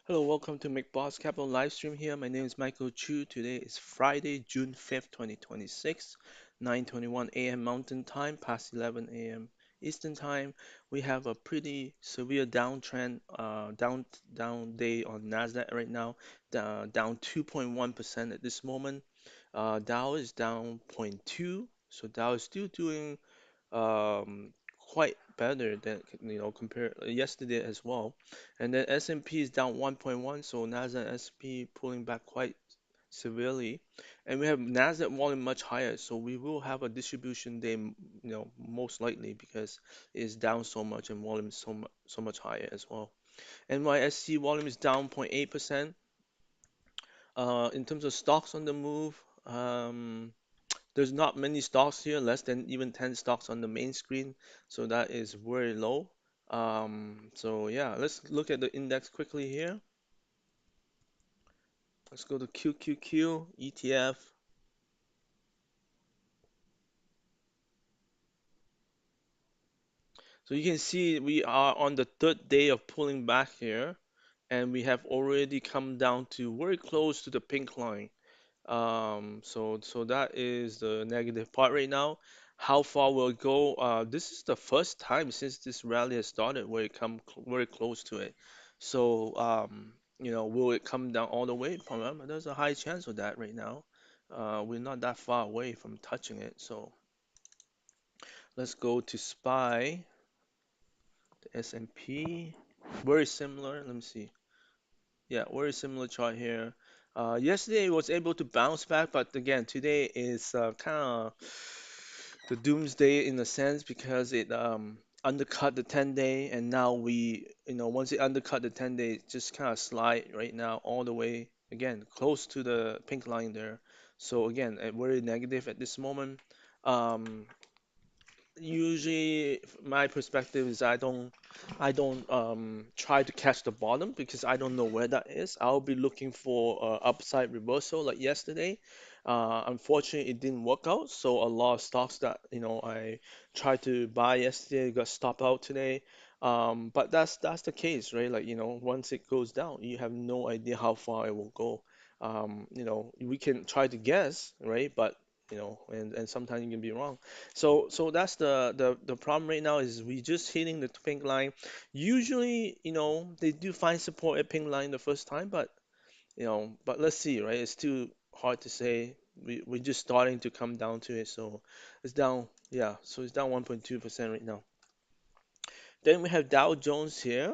Hello, welcome to McBoss Capital live stream here. My name is Michael Chu. Today is Friday, June 5th, 2026, 9:21 a.m. Mountain Time, past 11 a.m. Eastern Time. We have a pretty severe downtrend, down day on Nasdaq right now, down 2.1% at this moment. Dow is down zero point 0.2, so Dow is still doing quite better than compared yesterday as well. And then S&P is down 1.1, so Nasdaq and S&P pulling back quite severely. And we have Nasdaq volume much higher, so we will have a distribution day, most likely because it's down so much and volume is so much higher as well. NYSE volume is down 0.8%. In terms of stocks on the move, there's not many stocks here, less than even 10 stocks on the main screen, so that is very low. So yeah, let's look at the index quickly here. Let's go to QQQ ETF. So you can see we are on the third day of pulling back here, and we have already come down to very close to the pink line. So that is the negative part right now. How far will it go? This is the first time since this rally has started where it come very close to it. So, will it come down all the way? Probably, there's a high chance of that right now. We're not that far away from touching it. So let's go to SPY, the S&P. Very similar. Let me see. Yeah, very similar chart here. Yesterday it was able to bounce back, but again, today is kind of the doomsday in a sense because it undercut the 10-day, and now once it undercut the 10-day, it just kind of slide right now all the way again close to the pink line there. So again, very negative at this moment. Um, Usually my perspective is I don't try to catch the bottom because I don't know where that is. I'll be looking for upside reversal like yesterday. Unfortunately it didn't work out, so a lot of stocks that I tried to buy yesterday got stopped out today. But that's the case, right? Like, once it goes down you have no idea how far it will go. We can try to guess, right? But and sometimes you can be wrong. So that's the problem right now is we just hitting the pink line. Usually, they do find support at pink line the first time, but let's see, right? It's still hard to say. We're just starting to come down to it, so it's down. Yeah, so it's down 1.2% right now. Then we have Dow Jones here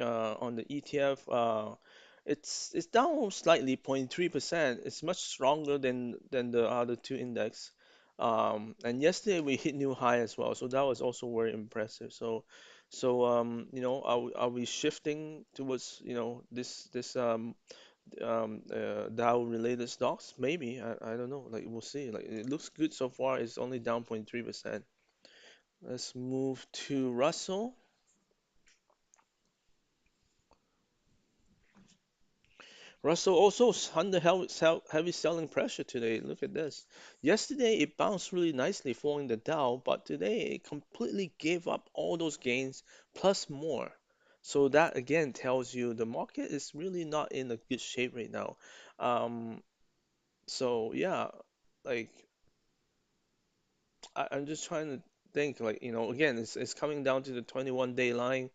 on the ETF. It's down slightly, 0.3%. It's much stronger than the other two index. And yesterday we hit new high as well, so that was also very impressive. Are we shifting towards this Dow related stocks? Maybe. I don't know. Like we'll see. Like it looks good so far. It's only down 0.3%. Let's move to Russell. Russell also under heavy selling pressure today. Look at this. Yesterday it bounced really nicely following the Dow, but today it completely gave up all those gains plus more. So that again tells you the market is really not in a good shape right now. Um, so yeah, like I'm just trying to think, like, again, it's coming down to the 21-day line.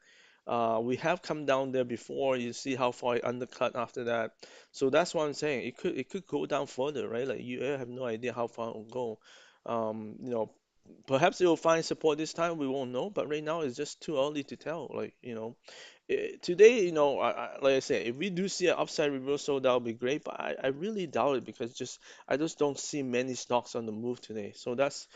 We have come down there before. You see how far it undercut after that. So that's what I'm saying. It could go down further, right? Like you have no idea how far it will go. Um, you know, Perhaps it will find support this time. We won't know. But right now it's just too early to tell. Like, today, like I said, if we do see an upside reversal, that would be great. But I really doubt it because I just don't see many stocks on the move today. So that's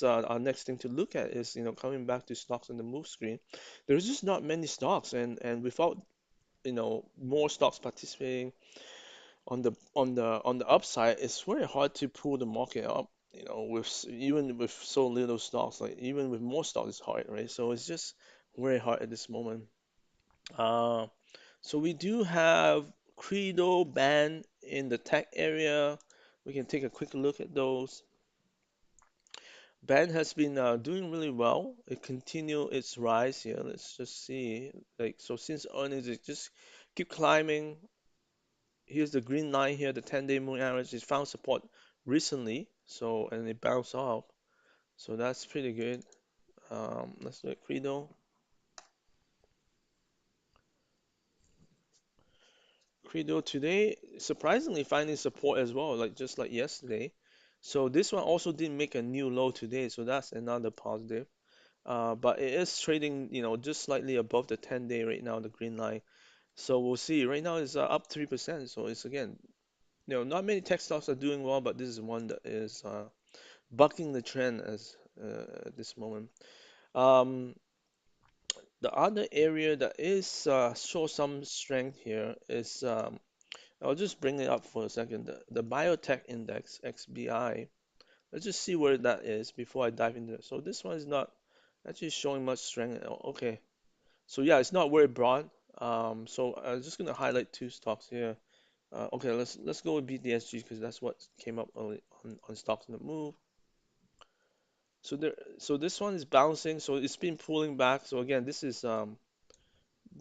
our next thing to look at is coming back to stocks on the move screen. There's just not many stocks, and without more stocks participating on the upside, it's very hard to pull the market up. Even with so little stocks, like even with more stocks, it's hard, right? So it's just very hard at this moment. Uh, so we do have Credo band in the tech area. We can take a quick look at those. Band has been doing really well. It continued its rise here. Let's just see. Like so, since earnings, it just keep climbing. Here's the green line here, the 10-day moving average. It found support recently, so and it bounced off. So that's pretty good. Let's look at Credo. Credo today, surprisingly finding support as well, like just like yesterday. So this one also didn't make a new low today, so that's another positive. But it is trading, just slightly above the 10-day right now, the green line. So we'll see. Right now it's up 3%. So it's again, not many tech stocks are doing well, but this is one that is bucking the trend as at this moment. Um, the other area that is show some strength here is I'll just bring it up for a second. The biotech index XBI. Let's just see where that is before I dive into it. So this one is not actually showing much strength. Okay, so yeah, it's not very broad. So I'm just gonna highlight two stocks here. Okay, let's go with BDSG because that's what came up early on stocks in the move. So this one is bouncing. So it's been pulling back. So again, this is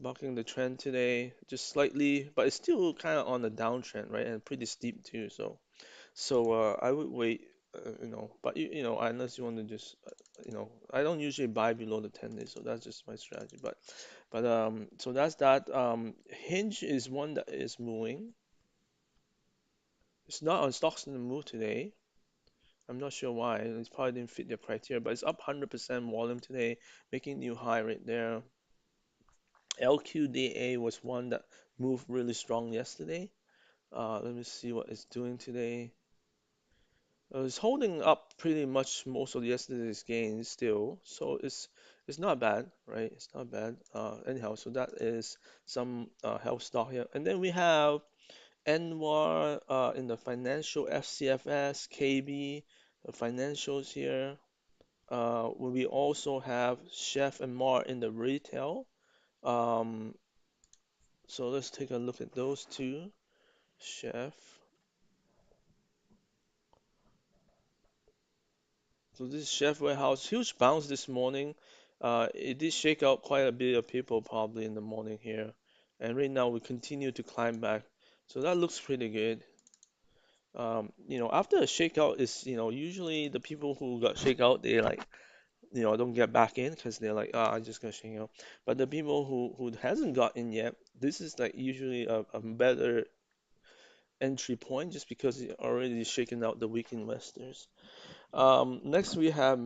bucking the trend today, just slightly, but it's still kind of on the downtrend, right? And pretty steep too. So I would wait, but unless you want to just, I don't usually buy below the 10 days, so that's just my strategy. But so that's that. Hinge is one that is moving. It's not on stocks in the move today. I'm not sure why. It probably didn't fit their criteria, but it's up 100% volume today, making new high right there. LQDA was one that moved really strong yesterday. Let me see what it's doing today. It's holding up pretty much most of yesterday's gains still, so it's not bad, right? It's not bad. Anyhow, so that is some health stock here, and then we have NWAR in the financial FCFS, KB, the financials here. We also have Chef and Mar in the retail. Um, so let's take a look at those two. Chef. So this is Chef Warehouse, huge bounce this morning. It did shake out quite a bit of people probably in the morning here. And right now we continue to climb back. So that looks pretty good. After a shakeout is, usually the people who got shakeout, they like, don't get back in because they're like, I just got shake out. But the people who hasn't got in yet, this is like usually a better entry point just because it already shaken out the weak investors. Next we have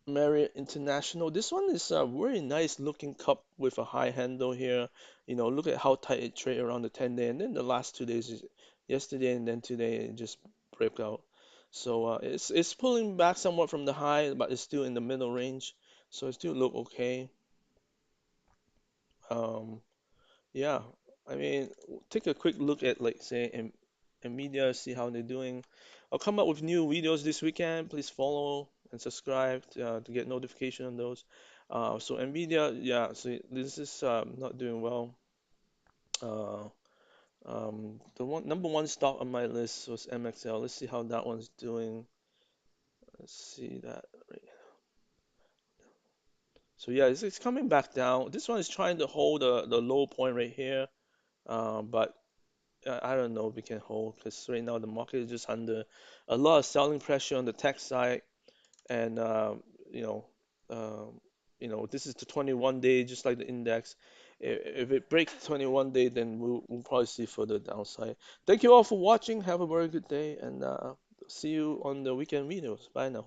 Marriott International. This one is a very nice looking cup with a high handle here. Look at how tight it traded around the 10-day, and then the last 2 days is yesterday and then today it just broke out. So it's pulling back somewhat from the high, but it's still in the middle range. So it still look okay. Um, yeah, I mean, take a quick look at like say Nvidia, see how they're doing. I'll come up with new videos this weekend. Please follow and subscribe to get notification on those. So Nvidia, yeah, so this is not doing well. Uh, the one number one stock on my list was MXL. Let's see how that one's doing. Let's see that. Right. So yeah, it's coming back down. This one is trying to hold the low point right here. But I don't know if we can hold because right now the market is just under a lot of selling pressure on the tech side, and you know, this is the 21 day, just like the index. If it breaks 21 day, then we'll probably see further downside. Thank you all for watching. Have a very good day, and see you on the weekend videos. Bye now.